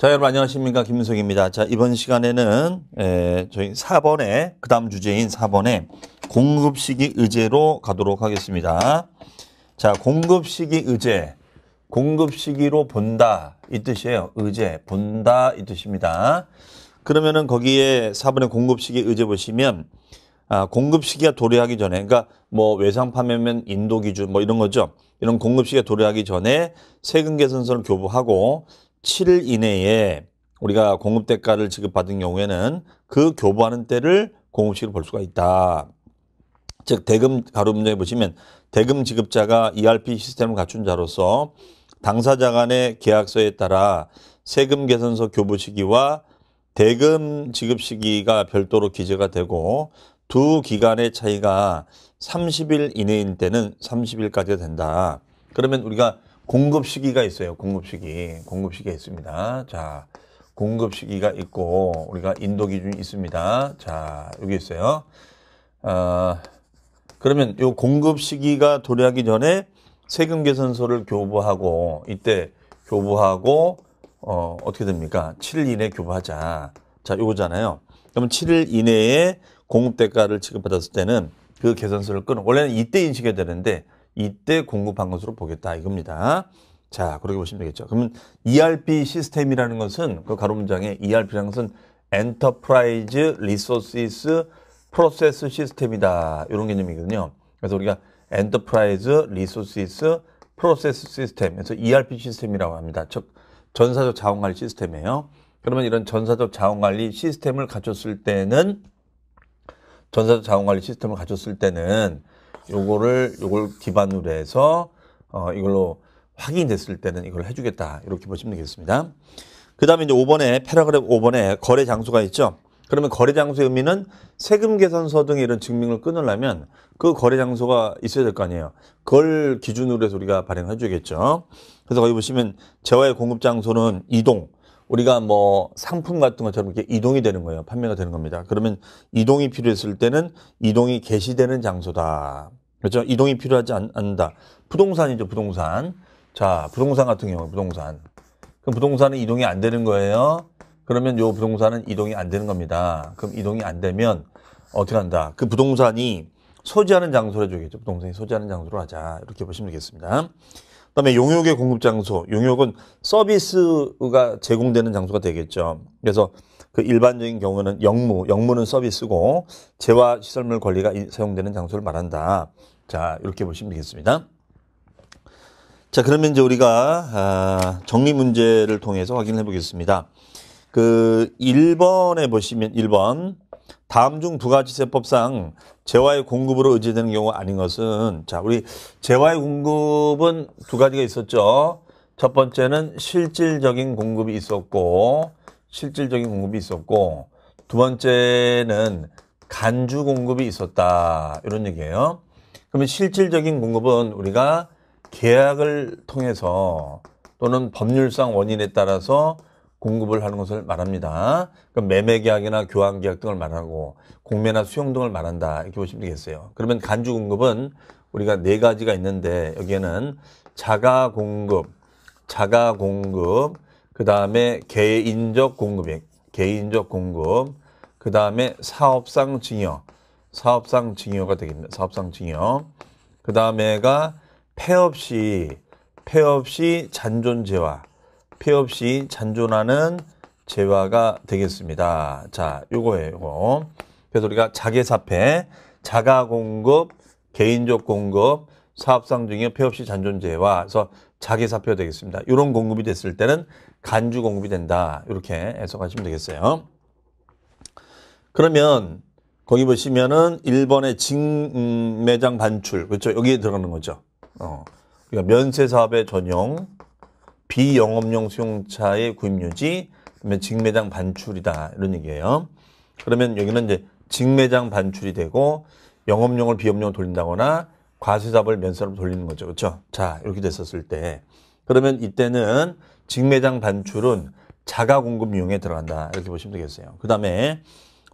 자, 여러분 안녕하십니까? 김민석입니다. 자, 이번 시간에는 저희 4번에 그 다음 주제인 4번에 공급시기 의제로 가도록 하겠습니다. 자, 공급시기 의제, 공급시기로 본다 이 뜻이에요. 의제, 본다 이 뜻입니다. 그러면은 거기에 4번의 공급시기 의제 보시면 공급시기가 도래하기 전에, 그러니까 뭐 외상 판매면 인도 기준 뭐 이런 거죠. 이런 공급시기가 도래하기 전에 세금 개선서를 교부하고 7일 이내에 우리가 공급 대가를 지급받은 경우에는 그 교부하는 때를 공급시기로 볼 수가 있다. 즉 대금 가로 문제에 보시면 대금 지급자가 ERP 시스템을 갖춘 자로서 당사자 간의 계약서에 따라 세금 개선서 교부 시기와 대금 지급 시기가 별도로 기재가 되고 두 기간의 차이가 30일 이내인 때는 30일까지가 된다. 그러면 우리가 공급 시기가 있어요. 공급 시기가 있습니다. 자, 공급 시기가 있고 우리가 인도 기준이 있습니다. 자, 여기 있어요. 그러면 이 공급 시기가 도래하기 전에 세금 개선서를 교부하고 이때 교부하고 어떻게 됩니까? 7일 이내에 교부하자. 자, 요거잖아요. 그러면 7일 이내에 공급 대가를 지급받았을 때는 그 개선서를 끊어. 원래는 이때 인식해야 되는데 이때 공급한 것으로 보겠다 이겁니다. 자, 그렇게 보시면 되겠죠. 그러면 ERP 시스템이라는 것은 그 가로 문장에 ERP라는 것은 Enterprise Resources Process 시스템이다. 이런 개념이거든요. 그래서 우리가 Enterprise Resources Process 시스템, 그래서 ERP 시스템이라고 합니다. 즉 전사적 자원관리 시스템이에요. 그러면 이런 전사적 자원관리 시스템을 갖췄을 때는 요걸 기반으로 해서 이걸로 확인됐을 때는 이걸 해주겠다. 이렇게 보시면 되겠습니다. 그 다음에 이제 5번에 패러그래프 5번에 거래 장소가 있죠. 그러면 거래 장소의 의미는 세금 개선서 등의 이런 증명을 끊으려면 그 거래 장소가 있어야 될 거 아니에요. 그걸 기준으로 해서 우리가 발행해 주겠죠. 그래서 거기 보시면 재화의 공급 장소는 이동. 우리가 뭐 상품 같은 것처럼 이렇게 이동이 되는 거예요. 판매가 되는 겁니다. 그러면 이동이 필요했을 때는 이동이 개시되는 장소다. 그렇죠? 이동이 필요하지 않는다. 부동산이죠, 부동산. 자, 부동산 같은 경우, 부동산. 그럼 부동산은 이동이 안 되는 거예요. 그러면 요 부동산은 이동이 안 되는 겁니다. 그럼 이동이 안 되면 어떻게 한다? 그 부동산이 소지하는 장소로 해줘야겠죠. 부동산이 소지하는 장소로 하자. 이렇게 보시면 되겠습니다. 그다음에 용역의 공급 장소, 용역은 서비스가 제공되는 장소가 되겠죠. 그래서 그 일반적인 경우는 영무는 서비스고 재화 시설물 권리가 사용되는 장소를 말한다. 자, 이렇게 보시면 되겠습니다. 자, 그러면 이제 우리가 정리 문제를 통해서 확인해 보겠습니다. 그 1번에 보시면 1번 다음 중 부가지세법상 재화의 공급으로 의지되는 경우가 아닌 것은, 자, 우리 재화의 공급은 두 가지가 있었죠. 첫 번째는 실질적인 공급이 있었고 두 번째는 간주 공급이 있었다. 이런 얘기예요. 그러면 실질적인 공급은 우리가 계약을 통해서 또는 법률상 원인에 따라서 공급을 하는 것을 말합니다. 그럼 매매계약이나 교환계약 등을 말하고 공매나 수용 등을 말한다. 이렇게 보시면 되겠어요. 그러면 간주 공급은 우리가 네 가지가 있는데 여기에는 자가 공급, 그 다음에 개인적 공급, 그 다음에 사업상 증여가 되겠네요. 사업상 증여. 그 다음에가 폐업시 잔존재화. 폐업시 잔존하는 재화가 되겠습니다. 자, 요거예요, 요거. 그래서 우리가 자계사폐, 자가공급, 개인적 공급, 사업상 증여, 폐업시 잔존재화. 그래서 자계사폐가 되겠습니다. 이런 공급이 됐을 때는 간주 공급이 된다. 이렇게 해석하시면 되겠어요. 그러면 거기 보시면은 1번의 직매장 반출. 그렇죠? 여기에 들어가는 거죠. 그러니까 면세사업의 전용, 비영업용 수용차의 구입유지, 그러면 직매장 반출이다. 이런 얘기예요. 그러면 여기는 이제 직매장 반출이 되고 영업용을 비영업용으로 돌린다거나 과세사업을 면세사업으로 돌리는 거죠. 그렇죠? 자, 이렇게 됐었을 때. 그러면 이때는 직매장 반출은 자가공급 유형에 들어간다. 이렇게 보시면 되겠어요. 그 다음에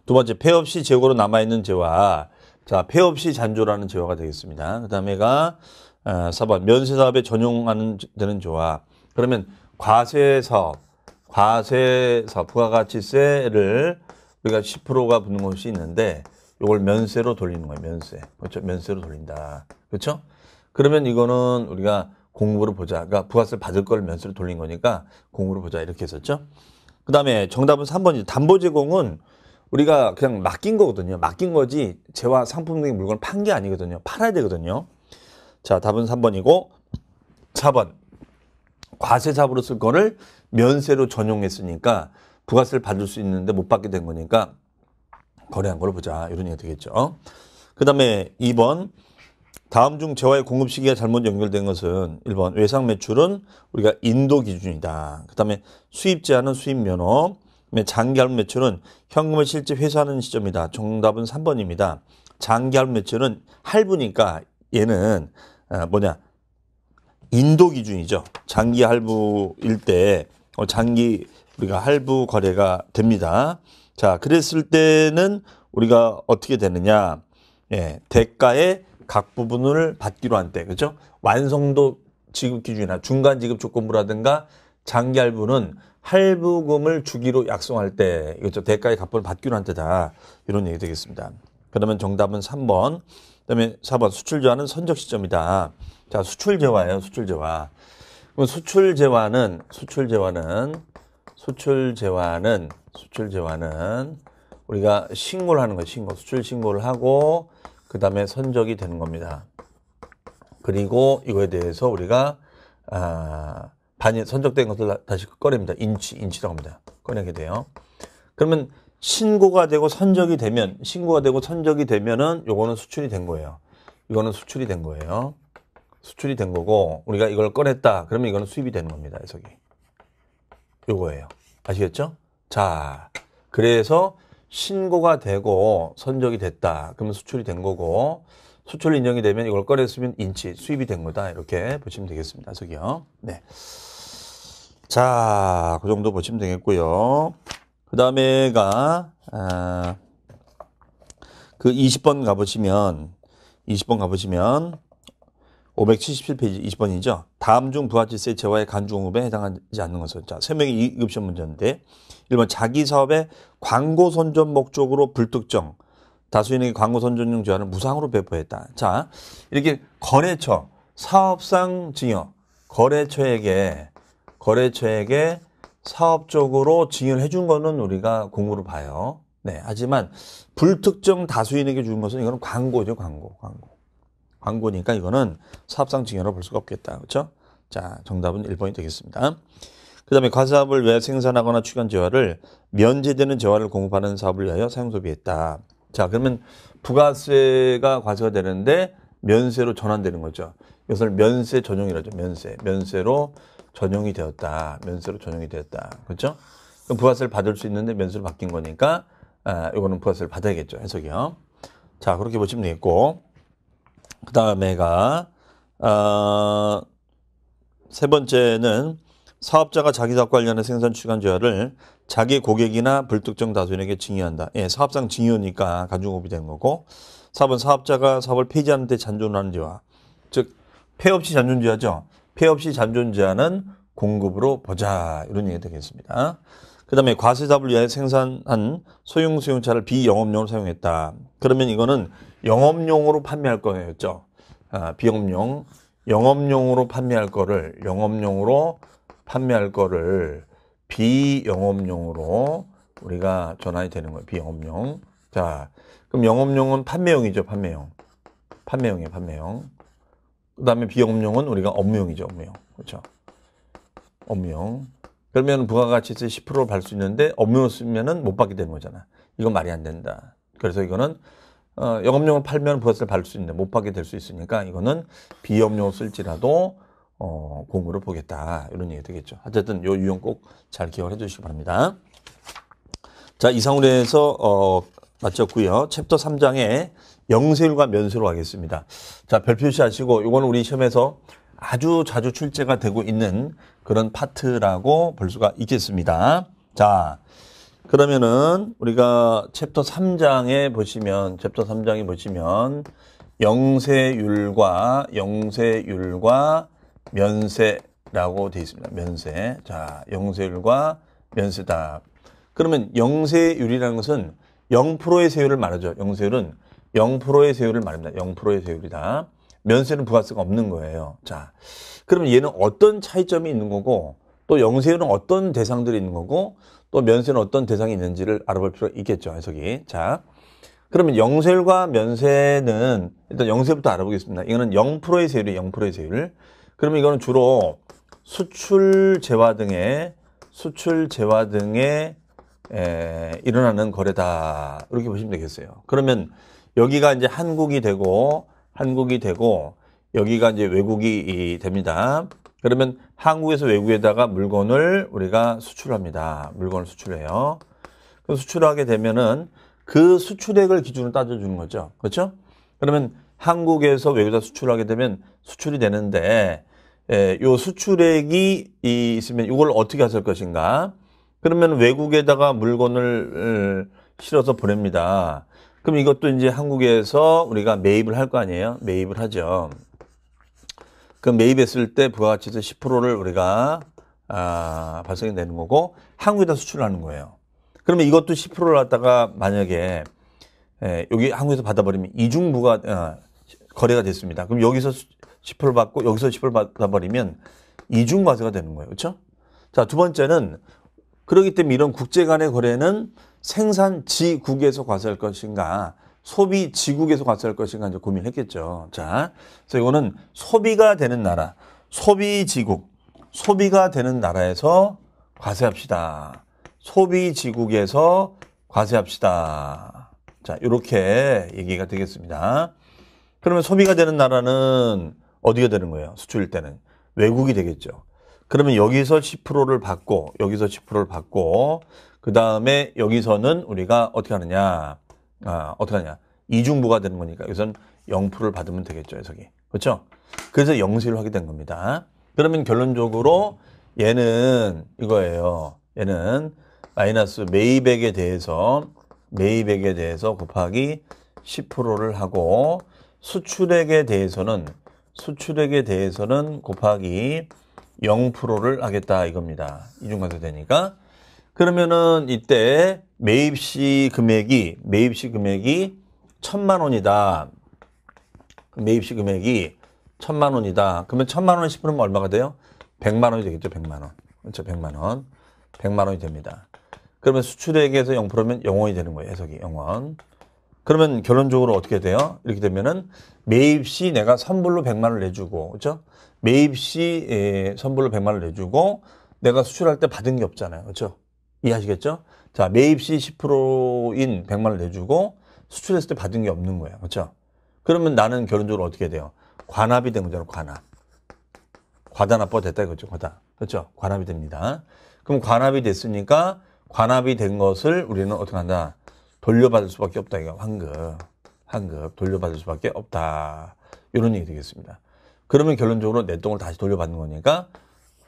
두 번째, 폐업시 재고로 남아있는 재화. 자, 폐업시 잔조라는 재화가 되겠습니다. 그 다음에가 4번, 면세사업에 전용하는 되는 재화. 그러면 과세사업, 과세사 부가가치세를 우리가 10%가 붙는 것이 있는데 이걸 면세로 돌리는 거예요. 면세. 그렇죠? 면세로 돌린다. 그렇죠? 그러면 이거는 우리가 공부를 보자. 그러니까 부가세를 받을 걸 면세로 돌린 거니까 공부를 보자. 이렇게 했었죠. 그 다음에 정답은 3번이죠. 담보 제공은 우리가 그냥 맡긴 거거든요. 맡긴 거지 재화 상품 등의 물건을 판 게 아니거든요. 팔아야 되거든요. 자, 답은 3번이고 4번. 과세사부로 쓸 거를 면세로 전용했으니까 부가세를 받을 수 있는데 못 받게 된 거니까 거래한 걸로 보자. 이런 얘기가 되겠죠. 그 다음에 2번. 다음 중 재화의 공급 시기가 잘못 연결된 것은 1번 외상 매출은 우리가 인도 기준이다. 그 다음에 수입 제한은 수입 면허. 그다음에 장기 할부 매출은 현금을 실제 회수하는 시점이다. 정답은 3번입니다. 장기 할부 매출은 할부니까 얘는 인도 기준이죠. 장기 할부일 때 장기 우리가 할부 거래가 됩니다. 자, 그랬을 때는 우리가 어떻게 되느냐? 예, 대가의 각 부분을 받기로 한 때, 그렇죠? 완성도 지급 기준이나 중간 지급 조건부라든가 장기 할부는 할부금을 주기로 약속할 때, 이거죠. 대가의 값을 받기로 한 때다. 이런 얘기 되겠습니다. 그러면 정답은 3번. 그다음에 4번 수출 재화는 선적 시점이다. 자, 수출 재화예요. 수출 재화. 그럼 수출 재화는 우리가 신고를 하는 거예요. 수출 신고를 하고 그다음에 선적이 되는 겁니다. 그리고 이거에 대해서 우리가 선적된 것을 다시 꺼냅니다. 인치라고 합니다. 꺼내게 돼요. 그러면 신고가 되고 선적이 되면은 요거는 수출이 된 거예요. 이거는 수출이 된 거예요. 수출이 된 거고 우리가 이걸 꺼냈다. 그러면 이거는 수입이 되는 겁니다. 해석이. 요거예요. 아시겠죠? 자, 그래서 신고가 되고 선적이 됐다. 그러면 수출이 된 거고 수출 인정이 되면 이걸 꺼냈으면 수입이 된 거다. 이렇게 보시면 되겠습니다. 해석이요. 네. 자, 그 정도 보시면 되겠고요. 그 다음에가 그 20번 가보시면 577페이지 20번이죠. 다음 중 부가가치세 재화의 간주공급에 해당하지 않는 것은 자, 3명이 2급시험 문제인데 1번 자기 사업의 광고 선전 목적으로 불특정 다수인에게 광고 선전용 재화를 무상으로 배포했다. 자, 이렇게 거래처, 사업상 증여, 거래처에게 사업적으로 증여를 해준 거는 우리가 공부로 봐요. 네, 하지만 불특정 다수인에게 준 것은 이거는 광고죠, 광고니까 이거는 사업상 증여로 볼 수가 없겠다. 그렇죠? 자, 정답은 1번이 되겠습니다. 그 다음에 과사업을 위해 생산하거나 취득한 재화를 면제되는 재화를 공급하는 사업을 위하여 사용 소비했다. 자, 그러면 부가세가 과세가 되는데 면세로 전환되는 거죠. 이것을 면세 전용이라죠. 면세로 전용이 되었다. 그렇죠? 그럼 부가세를 받을 수 있는데 면세로 바뀐 거니까 이거는 부가세를 받아야겠죠. 해석이요. 자, 그렇게 보시면 되겠고 그 다음에가 세 번째는 사업자가 자기 사업 관련해 생산 취득한 재화를 자기 고객이나 불특정 다수인에게 증여한다. 예, 사업상 증여니까 간주공급이 되는 거고 4번 사업자가 사업을 폐지하는 데 잔존하는 재화. 즉 폐 없이 잔존재화죠. 폐 없이 잔존재화는 공급으로 보자. 이런 얘기가 되겠습니다. 그 다음에 과세사업을 위해 생산한 소형차를 비영업용으로 사용했다. 그러면 이거는 영업용으로 판매할 거였죠. 영업용으로 판매할 거를 비영업용으로 우리가 전환이 되는 거예요. 비영업용. 자, 그럼 영업용은 판매용이죠. 판매용이에요. 그 다음에 비영업용은 우리가 업무용이죠. 그렇죠. 업무용. 그러면 부가가치세 10%를 받을 수 있는데 업무용을 쓰면은 못 받게 되는 거잖아. 이건 말이 안 된다. 그래서 이거는 영업용을 팔면 부가세를 받을 수 있는데 못 받게 될 수 있으니까 이거는 비영업용을 쓸지라도 공부를 보겠다. 이런 얘기 되겠죠. 어쨌든 요 유형 꼭 잘 기억을 해 주시기 바랍니다. 자, 이상으로 해서 마쳤고요. 챕터 3장에 영세율과 면세로 가겠습니다. 자, 별 표시하시고 이거는 우리 시험에서 아주 자주 출제가 되고 있는 그런 파트라고 볼 수가 있겠습니다. 자, 그러면은 우리가 챕터 3장에 보시면 영세율과 면세라고 되어 있습니다. 면세. 자, 영세율과 면세다. 그러면 영세율이라는 것은 0%의 세율을 말하죠. 영세율은 0%의 세율을 말합니다. 0%의 세율이다. 면세는 부가세가 없는 거예요. 자, 그러면 얘는 어떤 차이점이 있는 거고 또 영세율은 어떤 대상들이 있는 거고 또 면세는 어떤 대상이 있는지를 알아볼 필요가 있겠죠. 해석이. 자, 그러면 영세율과 면세는 일단 영세부터 알아보겠습니다. 이거는 0%의 세율이에요. 0%의 세율. 그러면 이거는 주로 수출 재화 등의 일어나는 거래다. 이렇게 보시면 되겠어요. 그러면 여기가 이제 한국이 되고 여기가 이제 외국이 됩니다. 그러면 한국에서 외국에다가 물건을 우리가 수출합니다. 물건을 수출해요. 그 수출하게 되면은 그 수출액을 기준으로 따져주는 거죠. 그렇죠? 그러면 한국에서 외국에다 수출하게 되면 수출이 되는데 요 수출액이 있으면 이걸 어떻게 하실 것인가? 그러면 외국에다가 물건을 실어서 보냅니다. 그럼 이것도 이제 한국에서 우리가 매입을 할 거 아니에요? 매입을 하죠. 그 매입했을 때 부가가치에서 10%를 우리가 발생이 되는 거고 한국에다 수출을 하는 거예요. 그러면 이것도 10%를 갖다가 만약에 여기 한국에서 받아버리면 이중부가 거래가 됐습니다. 그럼 여기서 10% 받고 여기서 10% 받아버리면 이중과세가 되는 거예요. 그렇죠? 자, 두 번째는 그렇기 때문에 이런 국제 간의 거래는 생산지국에서 과세할 것인가 소비지국에서 과세할 것인가 이제 고민했겠죠. 자, 그래서 이거는 소비가 되는 나라, 소비지국, 소비가 되는 나라에서 과세합시다. 소비지국에서 과세합시다. 자, 이렇게 얘기가 되겠습니다. 그러면 소비가 되는 나라는 어디가 되는 거예요? 수출일 때는 외국이 되겠죠. 그러면 여기서 10%를 받고 여기서 10%를 받고 그 다음에 여기서는 우리가 어떻게 하느냐? 어떻게 하냐? 이중부가 되는 거니까 여기서는 0%를 받으면 되겠죠, 해석이. 그렇죠? 그래서 영세율을 하게 된 겁니다. 그러면 결론적으로 얘는 이거예요. 얘는 마이너스 매입액에 대해서 곱하기 10%를 하고 수출액에 대해서는 곱하기 0%를 하겠다 이겁니다. 이중과세 되니까. 그러면은 이때 매입시 금액이 1,000만 원이다. 매입시 금액이 1,000만 원이다. 그러면 1,000만 원 10%면 얼마가 돼요? 100만 원이 되겠죠. 100만 원. 그렇죠. 100만 원. 100만 원이 됩니다. 그러면 수출액에서 0%면 0원이 되는 거예요. 해석이 0원. 그러면 결론적으로 어떻게 돼요? 이렇게 되면은 매입시 내가 선불로 100만 원을 내주고, 그렇죠? 매입시 선불로 100만 원을 내주고 내가 수출할 때 받은 게 없잖아요. 그렇죠? 이해하시겠죠? 자, 매입시 10%인 100만 원을 내주고 수출했을 때 받은 게 없는 거예요. 그렇죠? 그러면 나는 결론적으로 어떻게 돼요? 관합이 된 거잖아요. 과다납부가 됐다 이거죠. 그렇죠? 관합이 됩니다. 그럼 관합이 됐으니까 관합이 된 것을 우리는 어떻게 한다? 돌려받을 수밖에 없다. 이거 환급 돌려받을 수밖에 없다. 이런 얘기 되겠습니다. 그러면 결론적으로 내 돈을 다시 돌려받는 거니까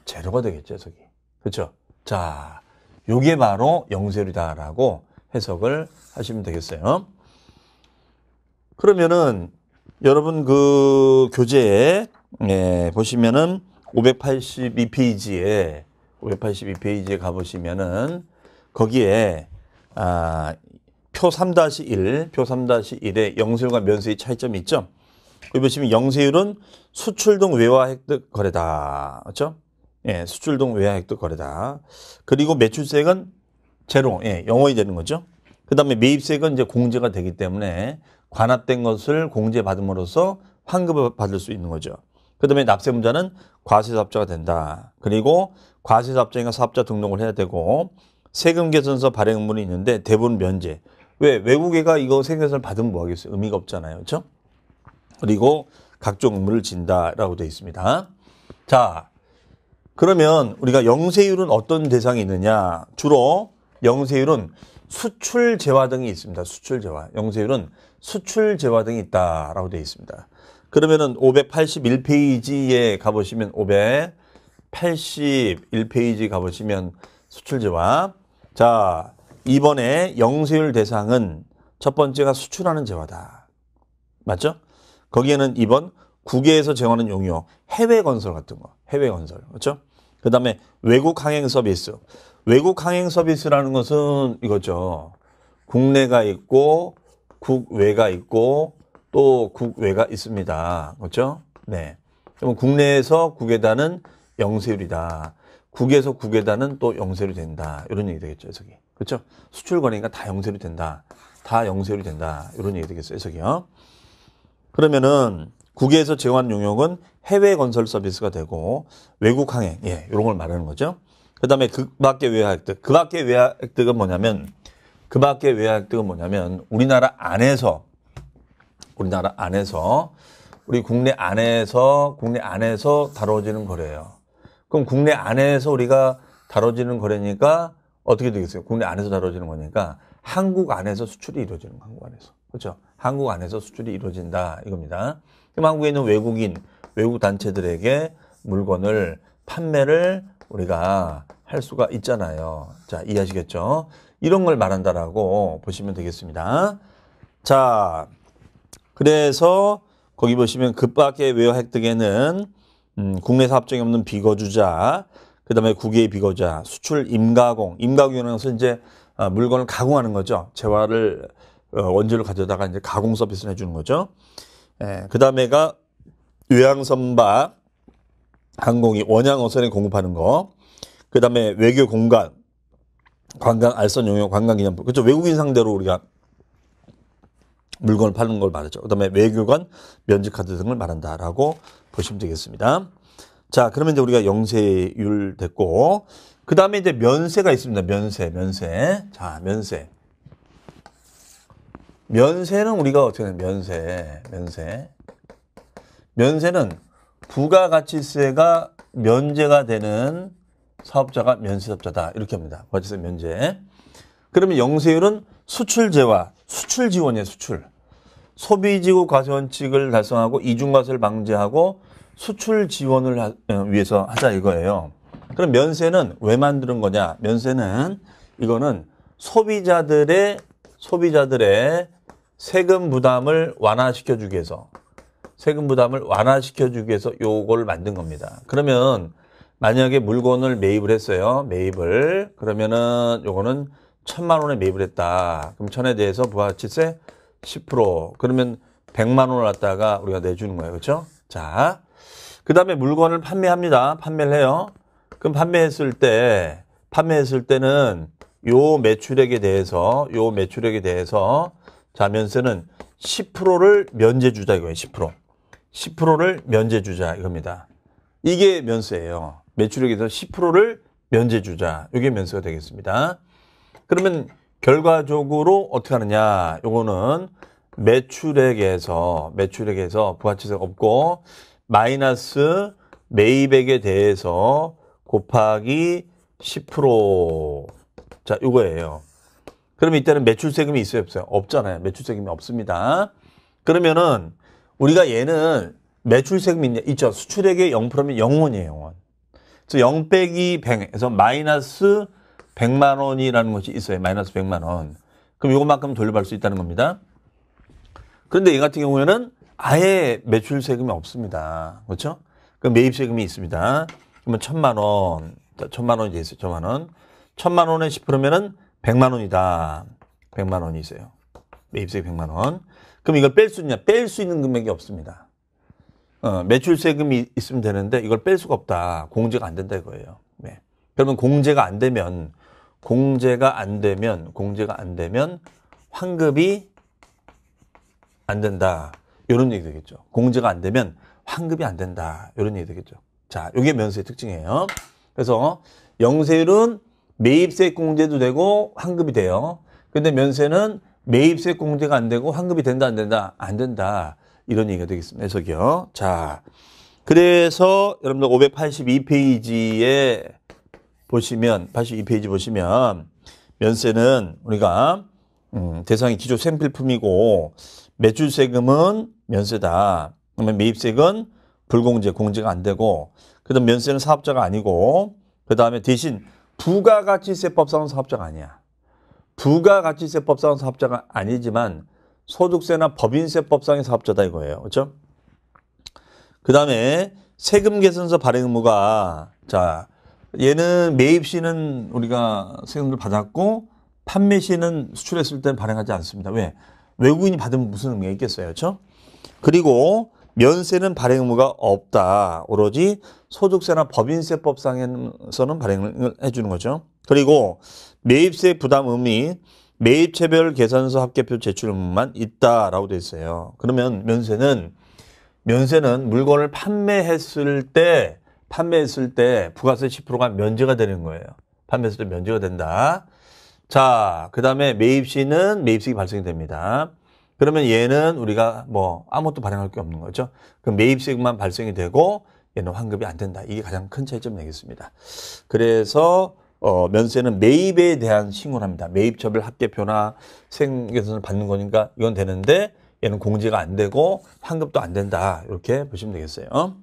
제로가 되겠죠, 해석이. 그렇죠? 자, 요게 바로 영세율이다라고 해석을 하시면 되겠어요. 그러면은 여러분 그 교재에 보시면은 582페이지에 가보시면은 거기에 표 3-1에 영세율과 면세의 차이점이 있죠. 여기 보시면 영세율은 수출 등 외화 획득 거래다. 그렇죠? 예, 수출 등 외화 획득 거래다. 그리고 매출세액은 제로, 0원이 되는 거죠. 그 다음에 매입세액은 이제 공제가 되기 때문에 관합된 것을 공제받음으로써 환급을 받을 수 있는 거죠. 그 다음에 납세문자는 과세사업자가 된다. 그리고 과세사업자인가 사업자 등록을 해야 되고 세금 개선서 발행 의무는 있는데 대부분 면제. 왜? 외국애가 이거 세금 개선을 받으면 뭐 하겠어요? 의미가 없잖아요. 그렇죠? 그리고 각종 의무를 진다라고 되어 있습니다. 자, 그러면 우리가 영세율은 어떤 대상이 있느냐? 주로 영세율은 수출 재화 등이 있습니다. 수출 재화. 영세율은 수출 재화 등이 있다라고 되어 있습니다. 그러면은 581페이지에 가보시면 581페이지 가보시면 수출 재화. 자, 이번에 영세율 대상은 첫 번째가 수출하는 재화다. 맞죠? 거기에는 2번 국외에서 제공하는 용역, 해외 건설 같은 거. 해외 건설. 그렇죠? 그 다음에 외국 항행 서비스. 외국 항행 서비스라는 것은 이거죠. 국내가 있고 국외가 있고 또 국외가 있습니다. 그렇죠? 네. 그럼 국내에서 국외다는 영세율이다. 국에서 국외다는 또 영세율이 된다. 이런 얘기 되겠죠, 해석이. 그렇죠? 수출 거래니까 다 영세율이 된다. 다 영세율이 된다. 이런 얘기 되겠어요, 해석이요. 그러면은 국외에서 제공하는 용역은 해외 건설 서비스가 되고 외국 항행, 예, 이런 걸 말하는 거죠. 그 다음에 그 밖의 외화 획득. 그 밖의 외화 획득은 뭐냐면 우리나라 안에서 우리 국내 안에서 다뤄지는 거래예요. 그럼 국내 안에서 우리가 다뤄지는 거래니까 어떻게 되겠어요? 국내 안에서 다뤄지는 거니까 한국 안에서 수출이 이루어지는 거, 한국 안에서. 그렇죠? 한국 안에서 수출이 이루어진다 이겁니다. 그럼 한국에 있는 외국 단체들에게 물건을 판매를 우리가 할 수가 있잖아요. 자, 이해하시겠죠? 이런 걸 말한다라고 보시면 되겠습니다. 자, 그래서 거기 보시면 그 밖의 외화 획득에는 국내에서 합정이 없는 비거주자, 그 다음에 국외의 비거주자, 수출 임가공이라는 것은 이제 물건을 가공하는 거죠. 재화를 원재료 가져다가 이제 가공 서비스를 해주는 거죠. 예, 그 다음에가 외항선박 항공이 원양 어선에 공급하는 거. 그 다음에 외교 공간, 관광 알선 용역, 관광기념품. 그렇죠. 외국인 상대로 우리가 물건을 파는 걸 말하죠. 그 다음에 외교관, 면직카드 등을 말한다라고 보시면 되겠습니다. 자, 그러면 이제 우리가 영세율 됐고, 그 다음에 이제 면세가 있습니다. 면세. 자, 면세. 면세는 우리가 어떻게 하냐, 면세는 부가가치세가 면제가 되는 사업자가 면세사업자다. 이렇게 합니다. 부가가치세 면제. 그러면 영세율은 수출재와 수출 지원이에요, 수출. 소비지구 과세원칙을 달성하고 이중과세를 방지하고 수출 지원을 위해서 하자 이거예요. 그럼 면세는 왜 만드는 거냐? 면세는 이거는 소비자들의 세금 부담을 완화시켜주기 위해서 요걸 만든 겁니다. 그러면 만약에 물건을 매입을 했어요. 그러면은 요거는 1,000만 원에 매입을 했다. 그럼 1,000에 대해서 부가가치세 10%. 그러면 100만 원을 갖다가 우리가 내주는 거예요. 그렇죠? 자, 그 다음에 물건을 판매를 해요. 그럼 판매했을 때는 요 매출액에 대해서 자, 면세는 10%를 면제 주자 이거예요. 10%를 면제 주자 이겁니다. 이게 면세예요. 매출액에 대해서 10%를 면제 주자. 이게 면세가 되겠습니다. 그러면 결과적으로 어떻게 하느냐? 요거는 매출액에서 부가가치세가 없고 마이너스 매입액에 대해서 곱하기 10%. 자, 요거예요. 그러면 이때는 매출세금이 있어요, 없어요? 없잖아요. 매출세금이 없습니다. 그러면은 우리가 얘는 매출세금이 있죠. 수출액의 0%면 0원이에요, 0원. 그래서 0 빼기 100에서 마이너스 100만 원이라는 것이 있어요. 마이너스 100만 원. 그럼 요것만큼 돌려받을 수 있다는 겁니다. 그런데 이 같은 경우에는 아예 매출세금이 없습니다. 그렇죠? 그럼 매입세금이 있습니다. 그러면 1,000만 원. 1,000만 원이 돼 있어요. 1,000만 원. 1,000만 원에 10%면은 100만 원이다. 100만 원이 있어요. 매입세금 100만 원. 그럼 이걸 뺄 수 있냐? 뺄 수 있는 금액이 없습니다. 매출세금이 있으면 되는데 이걸 뺄 수가 없다. 공제가 안 된다 이거예요. 네. 그러면 공제가 안 되면 환급이 안 된다. 이런 얘기 되겠죠. 공제가 안 되면 환급이 안 된다. 이런 얘기 되겠죠. 자, 이게 면세의 특징이에요. 그래서 영세율은 매입세 공제도 되고 환급이 돼요. 근데 면세는 매입세 공제가 안 되고 환급이 된다, 안 된다? 안 된다. 이런 얘기가 되겠습니다. 해석이요. 자, 그래서 여러분들 582페이지에 보시면, 82페이지 보시면 면세는 우리가 대상이 기초 생필품이고 매출세금은 면세다. 그러면 매입세금은 불공제, 공제가 안 되고 그다음 면세는 사업자가 아니고 그 다음에 대신 부가가치세법상은 사업자가 아니야. 부가가치세법상은 사업자가 아니지만 소득세나 법인세법상의 사업자다 이거예요. 그렇죠? 그 다음에 세금 개선서 발행 의무가 자 얘는 매입 시는 우리가 세금을 받았고 판매 시는 수출했을 때는 발행하지 않습니다. 왜? 외국인이 받으면 무슨 의미가 있겠어요. 그렇죠? 그리고 면세는 발행 의무가 없다. 오로지 소득세나 법인세법상에서는 발행을 해주는 거죠. 그리고 매입세 부담 의무 매입체별 계산서 합계표 제출 의무만 있다라고 되어 있어요. 그러면 면세는 물건을 판매했을 때 부가세 10%가 면제가 되는 거예요. 판매했을 때 면제가 된다. 자, 그 다음에 매입시는 매입세가 발생이 됩니다. 그러면 얘는 우리가 뭐 아무것도 발행할 게 없는 거죠. 그럼 매입세금만 발생이 되고 얘는 환급이 안 된다. 이게 가장 큰 차이점 되겠습니다. 그래서 면세는 매입에 대한 신고를 합니다. 매입처별 합계표나 생계선을 받는 거니까 이건 되는데 얘는 공제가 안 되고 환급도 안 된다. 이렇게 보시면 되겠어요.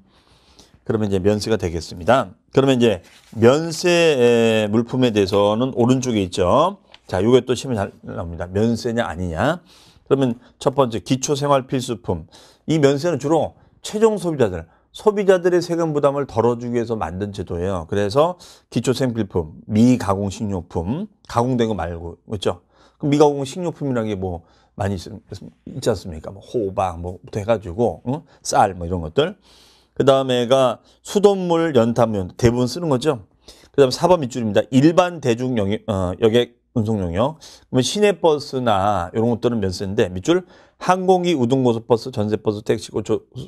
그러면 이제 면세가 되겠습니다. 그러면 이제 면세 물품에 대해서는 오른쪽에 있죠. 자, 요게 또 시험에 잘 나옵니다. 면세냐 아니냐. 그러면 첫 번째 기초생활필수품. 이 면세는 주로 최종 소비자들의 세금 부담을 덜어주기 위해서 만든 제도예요. 그래서 기초생필품, 미가공식료품, 가공된 거 말고, 그렇죠? 그럼 미가공 식료품이라는 게 뭐 많이 있지 않습니까? 뭐 호박 뭐부터 해가지고 쌀 뭐 이런 것들. 그 다음에가 수돗물, 연탄물 대부분 쓰는 거죠. 그 다음 4번 밑줄입니다. 일반 대중 여객 운송 용역. 그러면 시내버스나 이런 것들은 면세인데 밑줄 항공기, 우등고속버스, 전세버스, 택시,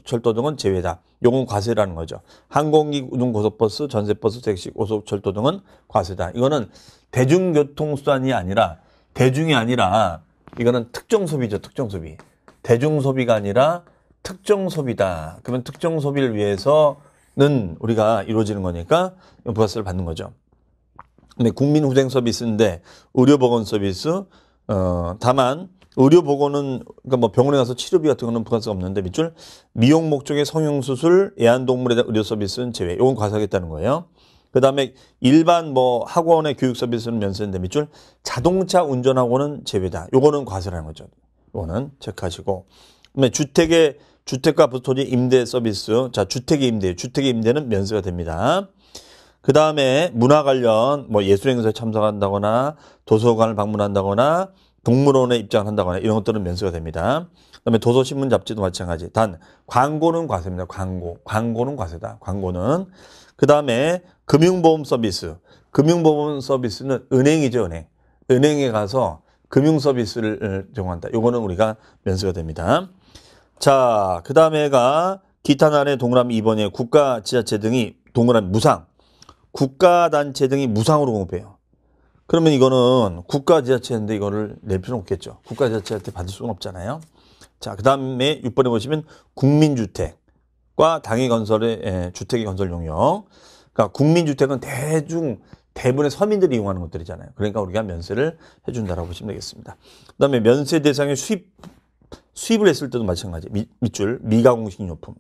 철도 등은 제외다. 요건 과세라는 거죠. 항공기, 우등고속버스, 전세버스, 택시, 고속철도 등은 과세다. 이거는 대중교통수단이 아니라 대중이 아니라 이거는 특정 소비죠. 특정 소비. 대중 소비가 아니라 특정 소비다. 그러면 특정 소비를 위해서는 우리가 이루어지는 거니까 부가세를 받는 거죠. 근데 국민후생 서비스인데 의료보건 서비스 다만 의료보건은 그러니까 뭐 병원에 가서 치료비 같은 거는 부가세가 없는데 밑줄 미용 목적의 성형수술, 애완동물에 대한 의료 서비스는 제외. 이건 과세하겠다는 거예요. 그 다음에 일반 뭐 학원의 교육 서비스는 면세인데 밑줄 자동차 운전하고는 제외다. 요거는 과세라는 거죠. 요거는 체크하시고. 그다음에 주택과 부토지 임대 서비스. 자, 주택의 임대는 면세가 됩니다. 그 다음에 문화 관련 뭐 예술행사에 참석한다거나 도서관을 방문한다거나 동물원에 입장을 한다거나 이런 것들은 면세가 됩니다. 그 다음에 도서신문 잡지도 마찬가지. 단 광고는 과세입니다. 광고는 과세다. 광고는. 그 다음에 금융보험 서비스는 은행이죠. 은행에 가서 금융 서비스를 제공한다. 요거는 우리가 면세가 됩니다. 자, 그 다음에가 기타 나라의 동그라미 2번에 국가 지자체 등이 동그라미 무상. 국가단체 등이 무상으로 공급해요. 그러면 이거는 국가지자체인데 이거를 낼 필요는 없겠죠. 국가지자체한테 받을 수는 없잖아요. 자, 그 다음에 6번에 보시면 국민주택과 당해건설의 주택의 건설 용역. 그러니까 국민주택은 대부분의 서민들이 이용하는 것들이잖아요. 그러니까 우리가 면세를 해준다라고 보시면 되겠습니다. 그 다음에 면세 대상의 수입을 했을 때도 마찬가지. 밑줄 미가공식료품.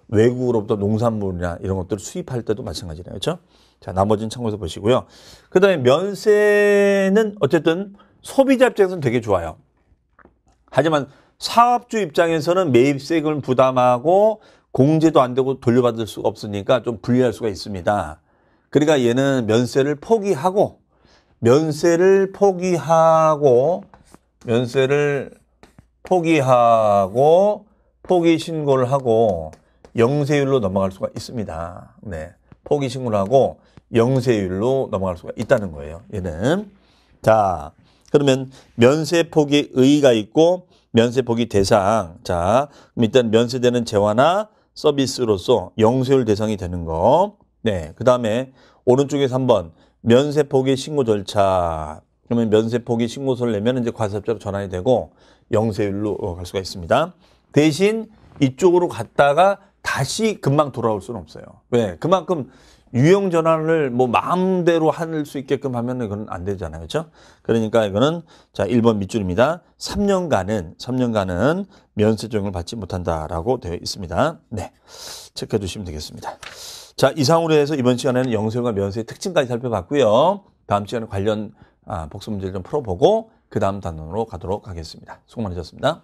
외국으로부터 농산물이나 이런 것들을 수입할 때도 마찬가지네요. 그렇죠? 자, 나머지는 참고해서 보시고요. 그 다음에 면세는 어쨌든 소비자 입장에서는 되게 좋아요. 하지만 사업주 입장에서는 매입세금을 부담하고 공제도 안 되고 돌려받을 수가 없으니까 좀 불리할 수가 있습니다. 그러니까 얘는 면세를 포기하고 포기 신고를 하고 영세율로 넘어갈 수가 있습니다. 네. 포기 신고를 하고 영세율로 넘어갈 수가 있다는 거예요. 얘는. 자, 그러면 면세 포기 의의가 있고 면세 포기 대상. 자, 그럼 일단 면세되는 재화나 서비스로서 영세율 대상이 되는 거. 네. 그 다음에 오른쪽에 3번 면세 포기 신고 절차. 그러면 면세 포기 신고서를 내면 이제 과세업자로 전환이 되고 영세율로 갈 수가 있습니다. 대신 이쪽으로 갔다가 다시 금방 돌아올 수는 없어요. 왜? 그만큼 유형 전환을 뭐 마음대로 할 수 있게끔 하면은 그건 안 되잖아요. 그렇죠? 그러니까 이거는 자, 1번 밑줄입니다. 3년간은 면세 적용을 받지 못한다라고 되어 있습니다. 네. 체크해 주시면 되겠습니다. 자, 이상으로 해서 이번 시간에는 영세율과 면세의 특징까지 살펴봤고요. 다음 시간에 관련 복습 문제를 좀 풀어보고 그 다음 단원으로 가도록 하겠습니다. 수고 많으셨습니다.